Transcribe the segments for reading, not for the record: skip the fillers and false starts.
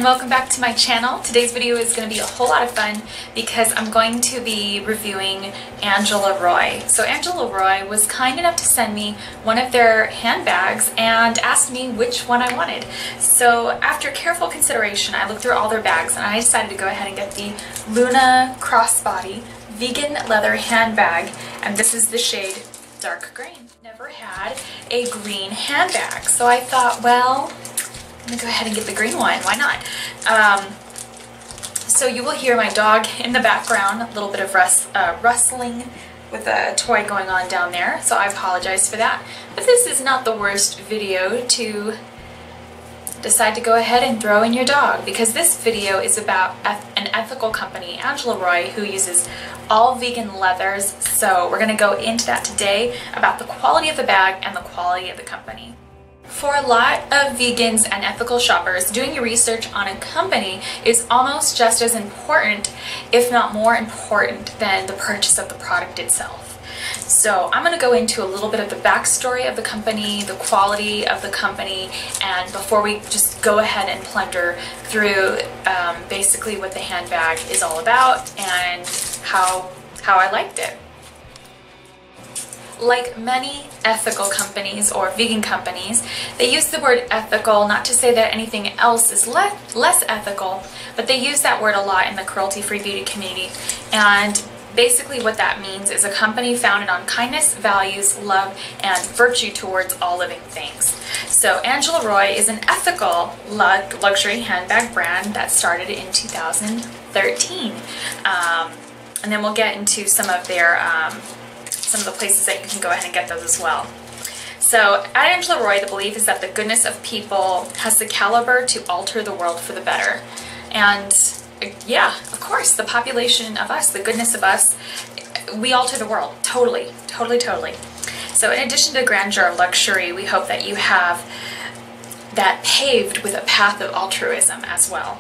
welcome back to my channel. Today's video is going to be a whole lot of fun because I'm going to be reviewing Angela Roi. So Angela Roi was kind enough to send me one of their handbags and asked me which one I wanted. So after careful consideration, I looked through all their bags and I decided to go ahead and get the Luna Crossbody Vegan Leather Handbag, and this is the shade Dark Green. Never had a green handbag, so I thought, well, I'm gonna go ahead and get the green one. Why not? So you will hear my dog in the background, a little bit of rustling with a toy going on down there, so I apologize for that. But this is not the worst video to decide to go ahead and throw in your dog, because this video is about an ethical company, Angela Roi, who uses all vegan leathers. So we're gonna go into that today, about the quality of the bag and the quality of the company. For a lot of vegans and ethical shoppers, doing your research on a company is almost just as important, if not more important, than the purchase of the product itself. So I'm going to go into a little bit of the backstory of the company, the quality of the company, and before we just go ahead and plunder through basically what the handbag is all about and how I liked it. Like many ethical companies or vegan companies, they use the word ethical not to say that anything else is less ethical, but they use that word a lot in the cruelty-free beauty community. And basically what that means is a company founded on kindness, values, love, and virtue towards all living things. So Angela Roi is an ethical luxury handbag brand that started in 2013. And then we'll get into some of their some of the places that you can go ahead and get those as well. So at Angela Roi, the belief is that the goodness of people has the caliber to alter the world for the better. And yeah, of course, the population of us, the goodness of us, we alter the world. Totally, totally, totally. So in addition to the grandeur of luxury, we hope that you have that paved with a path of altruism as well.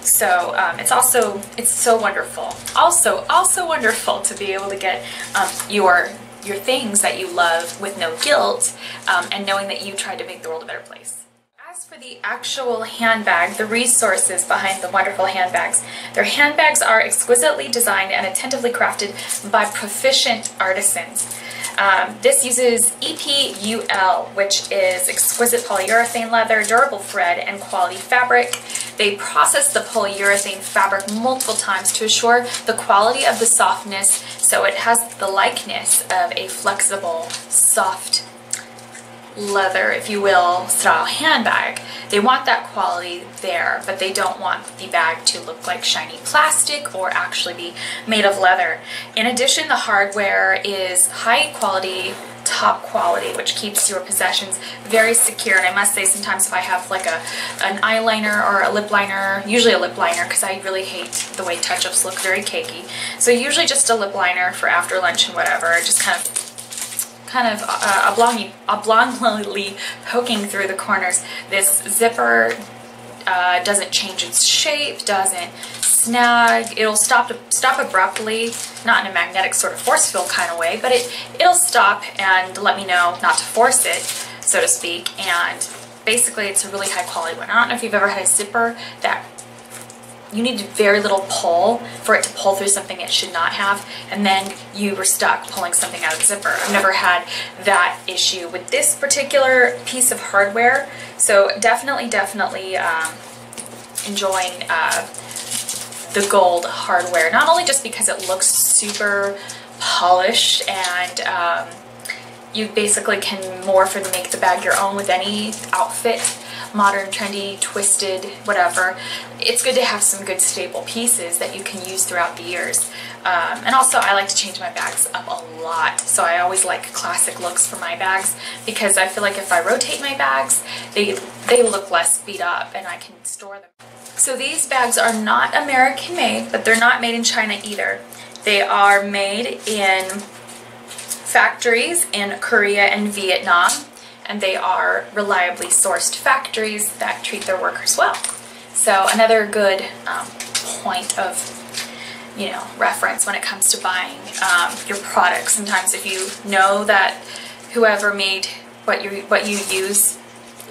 So it's so wonderful. Also wonderful to be able to get your things that you love with no guilt, and knowing that you tried to make the world a better place. As for the actual handbag, the resources behind the wonderful handbags, their handbags are exquisitely designed and attentively crafted by proficient artisans. This uses EPUL, which is exquisite polyurethane leather, durable thread, and quality fabric. They process the polyurethane fabric multiple times to assure the quality of the softness, so it has the likeness of a flexible, soft leather, if you will, style handbag. They want that quality there, but they don't want the bag to look like shiny plastic or actually be made of leather. In addition, the hardware is high quality, top quality, which keeps your possessions very secure. And I must say, sometimes if I have like an eyeliner or a lip liner, usually a lip liner because I really hate the way touch-ups look, very cakey. So usually just a lip liner for after lunch and whatever, just kind of oblongly poking through the corners. This zipper doesn't change its shape, doesn't snag. It'll stop abruptly, not in a magnetic sort of force field kind of way, but it'll stop and let me know not to force it, so to speak. And basically it's a really high quality one. I don't know if you've ever had a zipper that you need very little pull for it to pull through something it should not have, and then you were stuck pulling something out of the zipper. I've never had that issue with this particular piece of hardware, so definitely enjoying the gold hardware, not only just because it looks super polished and you basically can morph and make the bag your own with any outfit, modern, trendy, twisted, whatever. It's good to have some good stable pieces that you can use throughout the years. And also I like to change my bags up a lot, so I always like classic looks for my bags because I feel like if I rotate my bags, they look less beat up and I can store them. So these bags are not American made, but they're not made in China either. They are made in factories in Korea and Vietnam, and they are reliably sourced factories that treat their workers well. So another good point of, you know, reference when it comes to buying your products. Sometimes if you know that whoever made what you use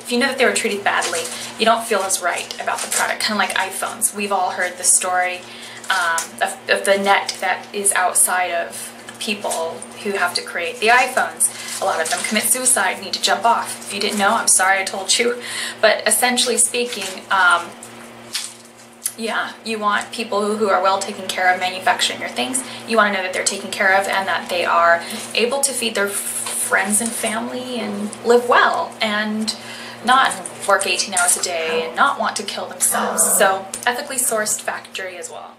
if you know that they were treated badly, you don't feel as right about the product. Kind of like iPhones. We've all heard the story of the net that is outside of people who have to create the iPhones. A lot of them commit suicide, need to jump off. If you didn't know, I'm sorry I told you. But essentially speaking, yeah, you want people who are well taken care of manufacturing your things. You want to know that they're taken care of and that they are able to feed their friends and family and live well and not work 18 hours a day and not want to kill themselves. So ethically sourced factory as well.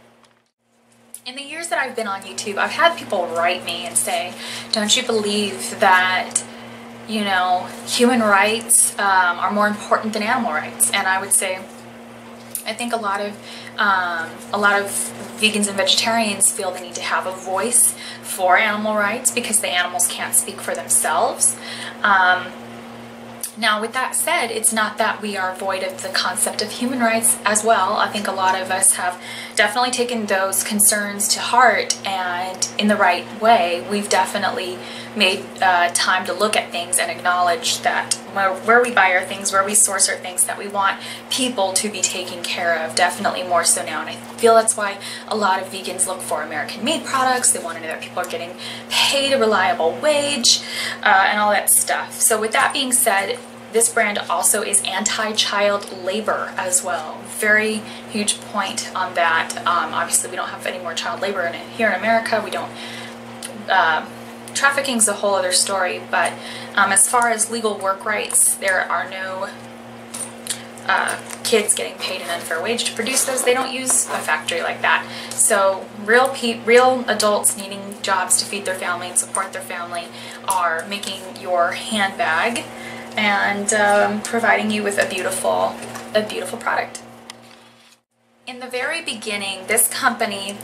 In the years that I've been on YouTube, I've had people write me and say, don't you believe that, you know, human rights are more important than animal rights? And I would say, I think a lot of vegans and vegetarians feel the need to have a voice for animal rights because the animals can't speak for themselves. Now, with that said, it's not that we are void of the concept of human rights as well. I think a lot of us have definitely taken those concerns to heart, and in the right way, we've definitely made time to look at things and acknowledge that where we buy our things, where we source our things, that we want people to be taken care of, definitely more so now. And I feel that's why a lot of vegans look for American-made products. They want to know that people are getting paid a reliable wage and all that stuff. So with that being said, this brand also is anti-child labor as well. Very huge point on that. Obviously, we don't have any more child labor here in America. We don't. Trafficking's a whole other story, but as far as legal work rights, there are no kids getting paid an unfair wage to produce those. They don't use a factory like that. So real adults needing jobs to feed their family and support their family are making your handbag and providing you with a beautiful product. In the very beginning, this company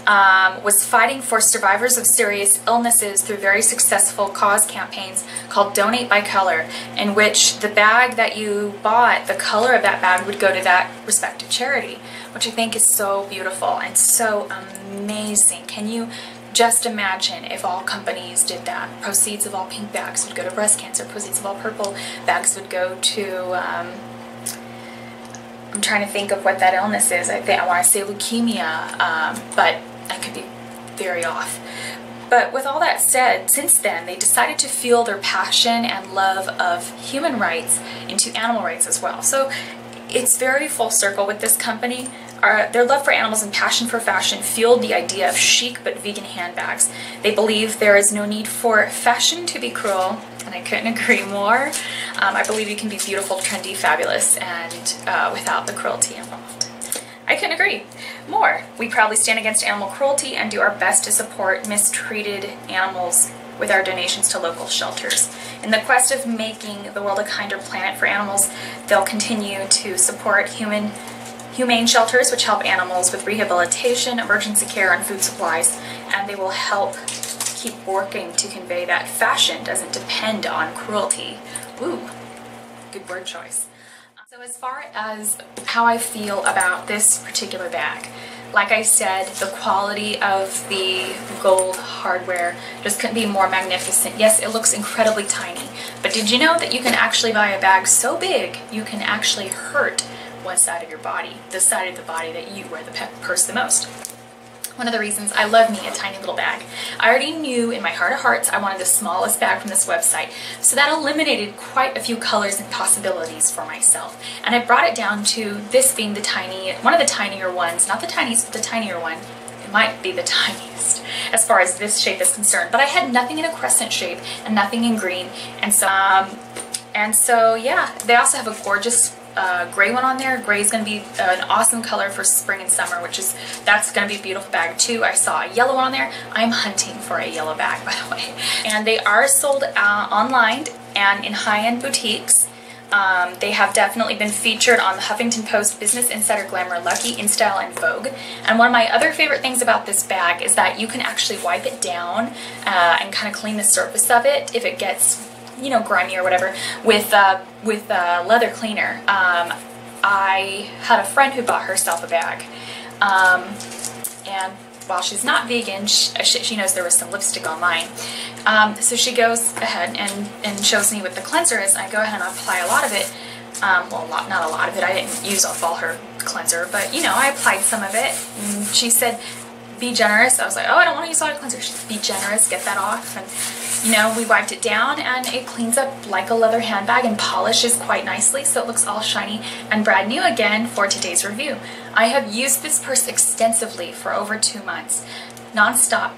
was fighting for survivors of serious illnesses through very successful cause campaigns called Donate by Color, in which the bag that you bought, the color of that bag would go to that respective charity, which I think is so beautiful and so amazing. Can you just imagine if all companies did that? Proceeds of all pink bags would go to breast cancer, proceeds of all purple bags would go to I'm trying to think of what that illness is. I want to say leukemia, but I could be very off. But with all that said, since then, they decided to fuel their passion and love of human rights into animal rights as well. So it's very full circle with this company. Their love for animals and passion for fashion fueled the idea of chic but vegan handbags. They believe there is no need for fashion to be cruel, and I couldn't agree more. I believe you can be beautiful, trendy, fabulous, and without the cruelty involved. I couldn't agree more. We proudly stand against animal cruelty and do our best to support mistreated animals with our donations to local shelters. In the quest of making the world a kinder planet for animals, they'll continue to support humane shelters which help animals with rehabilitation, emergency care, and food supplies, and they will help keep working to convey that fashion doesn't depend on cruelty. Ooh, good word choice. So as far as how I feel about this particular bag, like I said, the quality of the gold hardware just couldn't be more magnificent. Yes, it looks incredibly tiny, but did you know that you can actually buy a bag so big you can actually hurt one side of your body, the side of the body that you wear the purse the most? One of the reasons I love me a tiny little bag. I already knew in my heart of hearts I wanted the smallest bag from this website, so that eliminated quite a few colors and possibilities for myself. And I brought it down to this being one of the tinier ones, not the tiniest, but the tinier one. It might be the tiniest as far as this shape is concerned, but I had nothing in a crescent shape and nothing in green, and so yeah, they also have a gorgeous gray one on there. Gray is going to be an awesome color for spring and summer, that's going to be a beautiful bag too. I saw a yellow one on there. I'm hunting for a yellow bag, by the way. And they are sold online and in high-end boutiques. They have definitely been featured on the Huffington Post, Business Insider, Glamour, Lucky, InStyle, and Vogue. And one of my other favorite things about this bag is that you can actually wipe it down and kind of clean the surface of it if it gets, you know, grimy or whatever, with leather cleaner. I had a friend who bought herself a bag, and while she's not vegan, she knows there was some lipstick online. So she goes ahead and shows me what the cleanser is, and I go ahead and apply a lot of it. Well, not a lot of it. I didn't use up all her cleanser, but you know, I applied some of it. And she said, be generous. I was like, oh, I don't want to use a lot of cleanser. She said, be generous, get that off. And you know, we wiped it down and it cleans up like a leather handbag and polishes quite nicely, so it looks all shiny and brand new again for today's review. I have used this purse extensively for over 2 months, non-stop,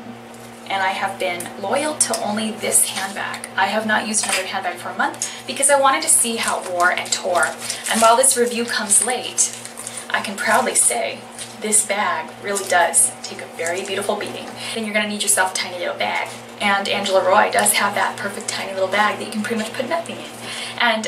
and I have been loyal to only this handbag. I have not used another handbag for a month because I wanted to see how it wore and tore. And while this review comes late, I can proudly say this bag really does take a very beautiful beating. Then you're gonna need yourself a tiny little bag. And Angela Roi does have that perfect tiny little bag that you can pretty much put nothing in. And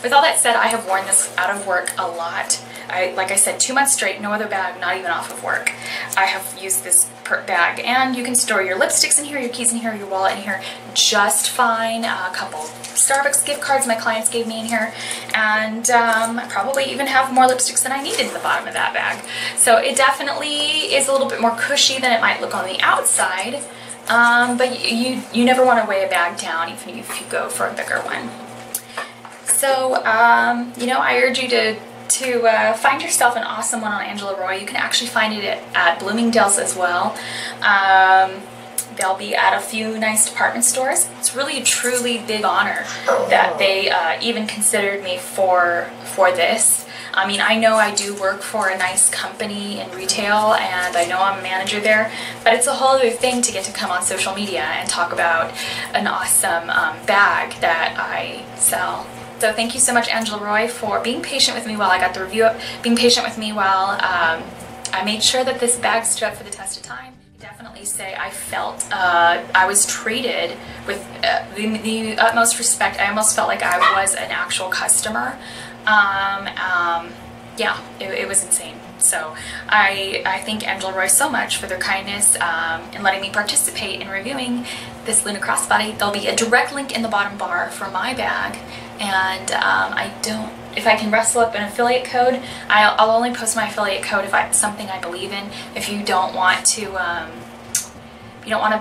with all that said, I have worn this out of work a lot. Like I said, 2 months straight, no other bag, not even off of work. I have used this bag, and you can store your lipsticks in here, your keys in here, your wallet in here just fine. A couple Starbucks gift cards my clients gave me in here, and I probably even have more lipsticks than I need in the bottom of that bag. So it definitely is a little bit more cushy than it might look on the outside, but you never want to weigh a bag down even if you go for a bigger one. So, you know, I urge you to find yourself an awesome one on Angela Roi. You can actually find it at Bloomingdale's as well. They'll be at a few nice department stores. It's really a truly big honor that they even considered me for this. I mean, I know I do work for a nice company in retail, and I know I'm a manager there, but it's a whole other thing to get to come on social media and talk about an awesome bag that I sell. So thank you so much, Angela Roi, for being patient with me while I got the review up, being patient with me while I made sure that this bag stood up for the test of time. I definitely say I felt I was treated with the utmost respect. I almost felt like I was an actual customer. Yeah, it was insane. So I thank Angela Roi so much for their kindness in letting me participate in reviewing this Luna crossbody. There'll be a direct link in the bottom bar for my bag, and if I can rustle up an affiliate code, I'll only post my affiliate code if it's something I believe in. If you don't want to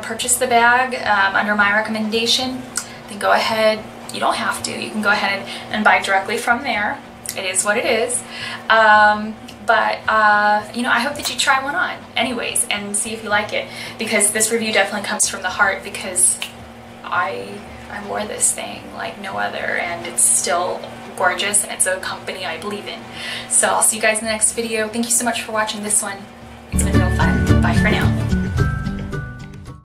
purchase the bag under my recommendation, then go ahead. You don't have to. You can go ahead and buy directly from there. It is what it is. But you know, I hope that you try one on anyways and see if you like it, because this review definitely comes from the heart, because I wore this thing like no other, and it's still gorgeous, and it's a company I believe in. So I'll see you guys in the next video. Thank you so much for watching this one. It's been real fun. Bye for now.